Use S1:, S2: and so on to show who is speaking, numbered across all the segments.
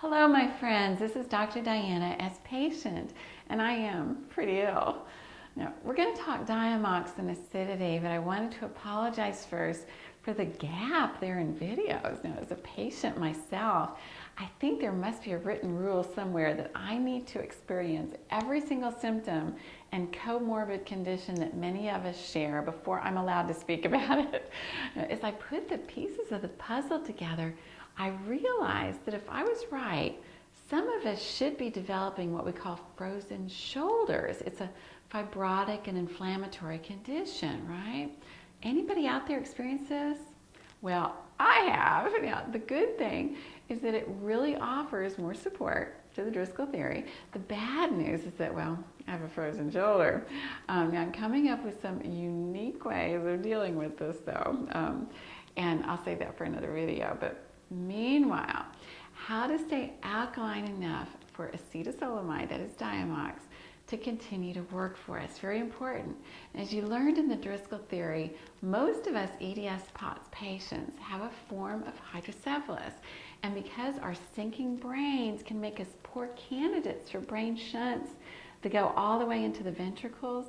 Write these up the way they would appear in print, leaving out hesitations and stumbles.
S1: Hello, my friends. This is Dr. Diana as patient, and I am pretty ill. Now, we're going to talk Diamox and acidity, but I wanted to apologize first for the gap there in videos. Now, as a patient myself, I think there must be a written rule somewhere that I need to experience every single symptom and comorbid condition that many of us share before I'm allowed to speak about it. As I put the pieces of the puzzle together, I realized that if I was right, some of us should be developing what we call frozen shoulders. It's a fibrotic and inflammatory condition, right? Anybody out there experience this? Well, I have. Now, the good thing is that it really offers more support to the Driscoll theory. The bad news is that, well, I have a frozen shoulder. Now, I'm coming up with some unique ways of dealing with this, though, and I'll save that for another video. But meanwhile, how to stay alkaline enough for acetazolamide, that is Diamox, to continue to work for us. Very important. As you learned in the Driscoll theory, most of us EDS-POTS patients have a form of hydrocephalus. And because our sinking brains can make us poor candidates for brain shunts that go all the way into the ventricles,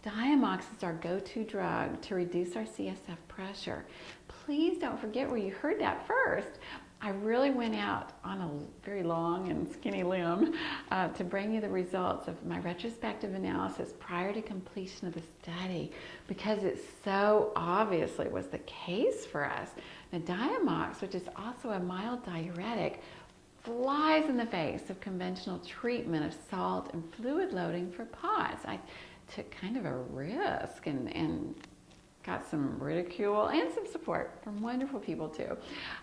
S1: Diamox is our go-to drug to reduce our CSF pressure. Please don't forget where you heard that first. I really went out on a very long and skinny limb to bring you the results of my retrospective analysis prior to completion of the study, because it so obviously was the case for us. Now, Diamox, which is also a mild diuretic, flies in the face of conventional treatment of salt and fluid loading for POTS. I took kind of a risk and got some ridicule and some support from wonderful people too,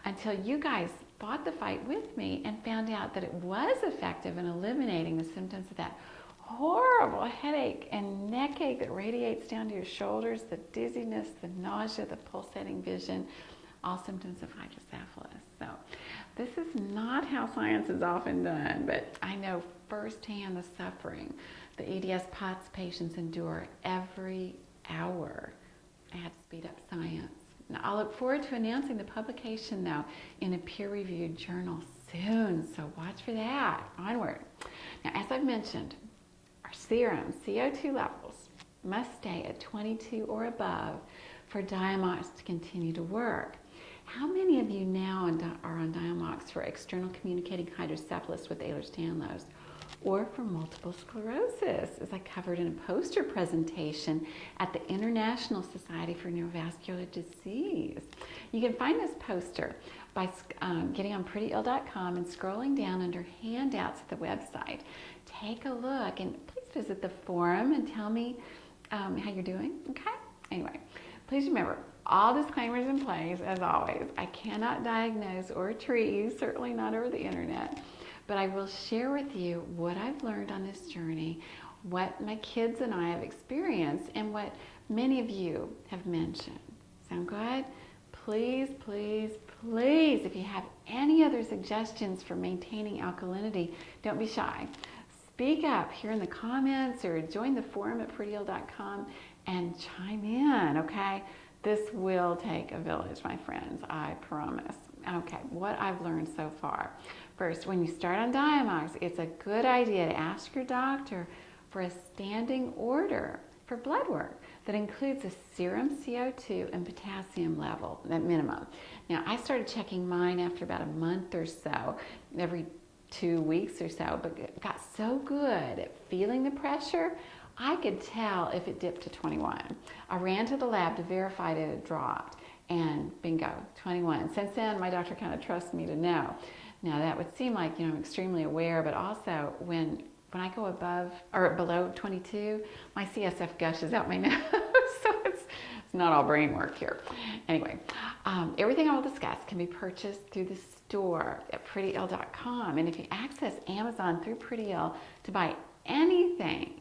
S1: until you guys fought the fight with me and found out that it was effective in eliminating the symptoms of that horrible headache and neck ache that radiates down to your shoulders, the dizziness, the nausea, the pulsating vision, all symptoms of hydrocephalus. So this is not how science is often done, but I know firsthand the suffering the EDS-POTS patients endure every hour. I had to speed up science. Now, I'll look forward to announcing the publication, though, in a peer-reviewed journal soon, so watch for that. Onward. Now, as I've mentioned, our serum CO2 levels must stay at 22 or above for Diamox to continue to work. How many of you now are on Diamox for external communicating hydrocephalus with Ehlers-Danlos, or for multiple sclerosis, as I covered in a poster presentation at the International Society for Neurovascular Disease? You can find this poster by getting on prettyill.com and scrolling down under handouts at the website. Take a look and please visit the forum and tell me how you're doing, okay? Anyway, please remember, all disclaimers in place, as always. I cannot diagnose or treat you, certainly not over the internet. But I will share with you what I've learned on this journey, what my kids and I have experienced, and what many of you have mentioned. Sound good? Please, please, please, if you have any other suggestions for maintaining alkalinity, don't be shy. Speak up here in the comments or join the forum at prettyill.com and chime in, okay? This will take a village, my friends, I promise. Okay, what I've learned so far. First, when you start on Diamox, it's a good idea to ask your doctor for a standing order for blood work that includes a serum CO2 and potassium level at minimum. Now, I started checking mine after about a month or so, every 2 weeks or so, but got so good at feeling the pressure, I could tell if it dipped to 21. I ran to the lab to verify that it had dropped, and bingo, 21. Since then, my doctor kind of trusts me to know. Now, that would seem like, I'm extremely aware, but also when I go above or below 22, my CSF gushes out my nose, so it's not all brain work here. Anyway, everything I will discuss can be purchased through the store at prettyill.com, and if you access Amazon through PrettyIll to buy anything,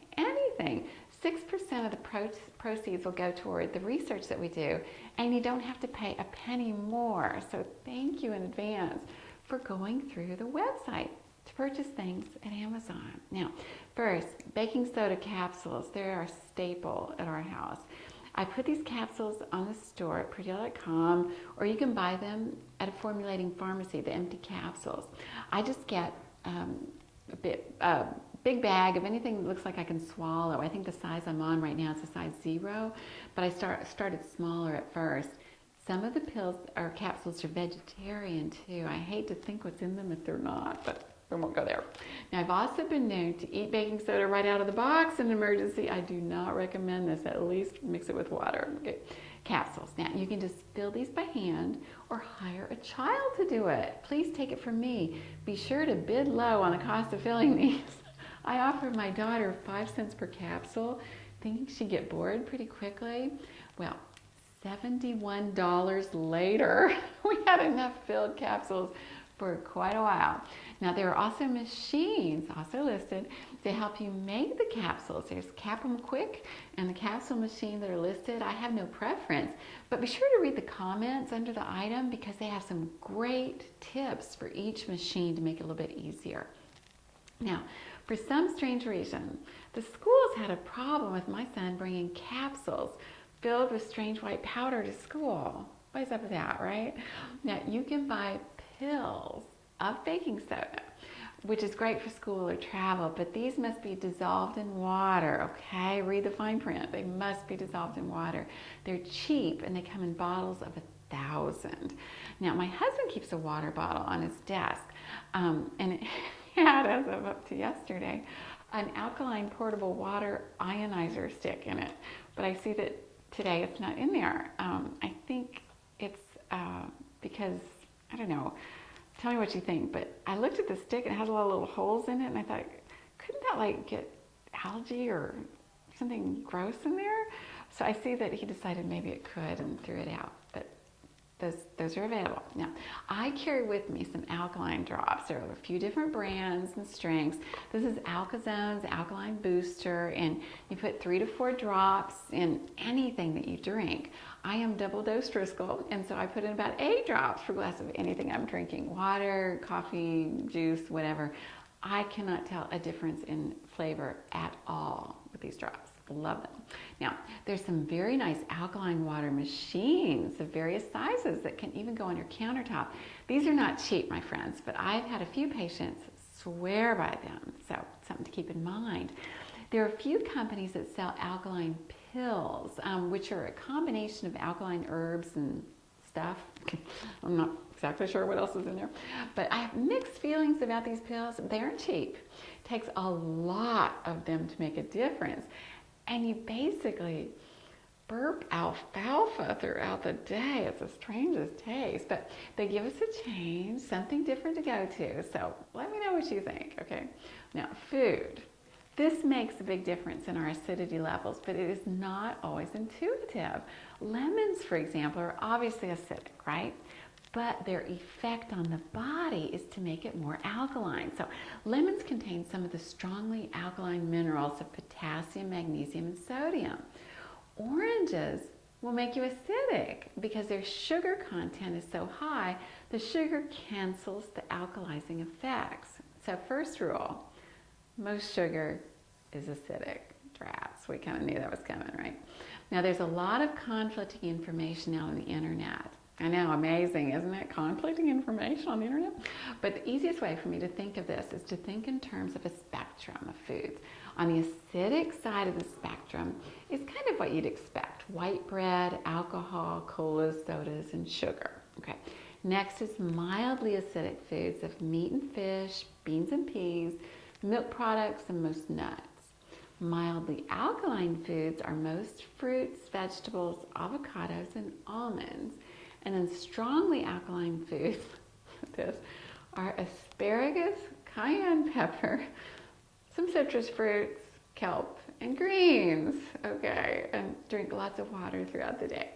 S1: 6% of the proceeds will go toward the research that we do, and you don't have to pay a penny more. So thank you in advance for going through the website to purchase things at Amazon. Now, first, baking soda capsules. They're a staple at our house. I put these capsules on the store at prettyl.com, or you can buy them at a formulating pharmacy, the empty capsules. I just get a big bag of anything that looks like I can swallow. I think the size I'm on right now is a size 0, but I started smaller at first. Some of the pills or capsules are vegetarian too. I hate to think what's in them if they're not, but we won't go there. Now, I've also been known to eat baking soda right out of the box in an emergency. I do not recommend this. At least mix it with water. Okay. Capsules. Now, you can just fill these by hand or hire a child to do it. Please take it from me. Be sure to bid low on the cost of filling these. I offered my daughter 5 cents per capsule, thinking she'd get bored pretty quickly. Well, $71 later, we had enough filled capsules for quite a while. Now, there are also machines, also listed, to help you make the capsules. There's Cap 'em Quick and the capsule machine that are listed. I have no preference, but be sure to read the comments under the item because they have some great tips for each machine to make it a little bit easier. Now, for some strange reason, the schools had a problem with my son bringing capsules filled with strange white powder to school. What is up with that, right? Now, you can buy pills of baking soda, which is great for school or travel, but these must be dissolved in water, okay? Read the fine print. They must be dissolved in water. They're cheap, and they come in bottles of 1,000. Now, my husband keeps a water bottle on his desk, and it had, as of up to yesterday, an alkaline portable water ionizer stick in it, but I see that today it's not in there. I think it's because, I don't know, tell me what you think, but I looked at the stick and it has a lot of little holes in it, and I thought, couldn't that like get algae or something gross in there? So I see that he decided maybe it could and threw it out, but those are available. Now, I carry with me some alkaline drops. There are a few different brands and strengths. This is Alkazone's Alkaline Booster, and you put 3 to 4 drops in anything that you drink. I am double dose Driscoll, and so I put in about 8 drops per glass of anything I'm drinking. Water, coffee, juice, whatever. I cannot tell a difference in flavor at all with these drops. Love them. Now, there's some very nice alkaline water machines of various sizes that can even go on your countertop. These are not cheap, my friends, but I've had a few patients swear by them, so something to keep in mind. There are a few companies that sell alkaline pills, which are a combination of alkaline herbs and stuff. I'm not exactly sure what else is in there, but I have mixed feelings about these pills. They aren't cheap. It takes a lot of them to make a difference. And you basically burp alfalfa throughout the day. It's the strangest taste, but they give us a change, something different to go to. So let me know what you think, okay? Now, food. This makes a big difference in our acidity levels, but it is not always intuitive. Lemons, for example, are obviously acidic, right? But their effect on the body is to make it more alkaline. So lemons contain some of the strongly alkaline minerals of potassium, magnesium, and sodium. Oranges will make you acidic because their sugar content is so high, the sugar cancels the alkalizing effects. So first rule, most sugar is acidic. Drats, we kind of knew that was coming, right? Now there's a lot of conflicting information out on the internet. I know, amazing, isn't it? Conflicting information on the internet. But the easiest way for me to think of this is to think in terms of a spectrum of foods. On the acidic side of the spectrum is kind of what you'd expect. White bread, alcohol, colas, sodas, and sugar. Okay. Next is mildly acidic foods of meat and fish, beans and peas, milk products, and most nuts. Mildly alkaline foods are most fruits, vegetables, avocados, and almonds. And then strongly alkaline foods, this, are asparagus, cayenne pepper, some citrus fruits, kelp, and greens. Okay, and drink lots of water throughout the day.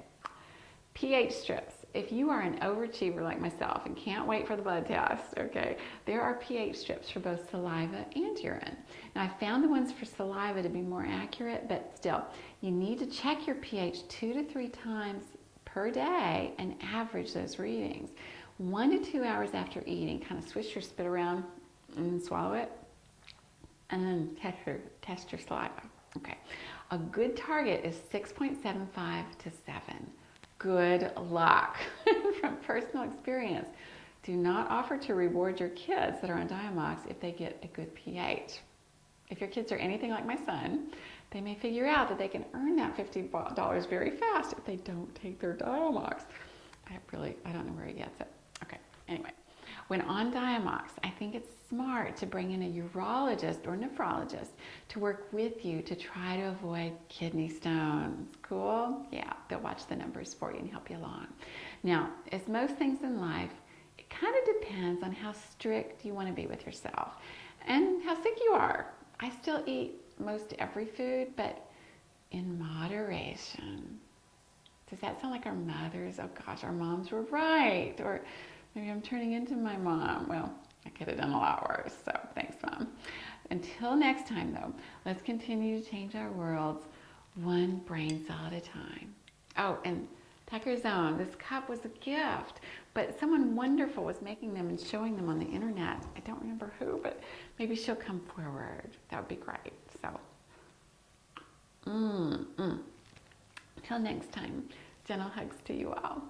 S1: pH strips. If you are an overachiever like myself and can't wait for the blood test, okay, there are pH strips for both saliva and urine. Now, I found the ones for saliva to be more accurate, but still, you need to check your pH 2 to 3 times per day and average those readings. 1 to 2 hours after eating, kind of swish your spit around and swallow it, and then test your saliva. Okay, a good target is 6.75 to 7. Good luck. From personal experience, do not offer to reward your kids that are on Diamox if they get a good pH. If your kids are anything like my son, they may figure out that they can earn that $50 very fast if they don't take their Diamox. I don't know where he gets it. Okay, anyway. When on Diamox, I think it's smart to bring in a urologist or nephrologist to work with you to try to avoid kidney stones. Cool? Yeah, they'll watch the numbers for you and help you along. Now, as most things in life, it kind of depends on how strict you want to be with yourself and how sick you are. I still eat most every food, but in moderation. Does that sound like our mothers? Oh gosh, our moms were right. Or maybe I'm turning into my mom. Well, I could have done a lot worse, so thanks, Mom. Until next time, though, let's continue to change our worlds one brain cell at a time. Oh, and Tucker's Own, this cup was a gift, but someone wonderful was making them and showing them on the internet. I don't remember who, but maybe she'll come forward. That would be great. So, Till next time, gentle hugs to you all.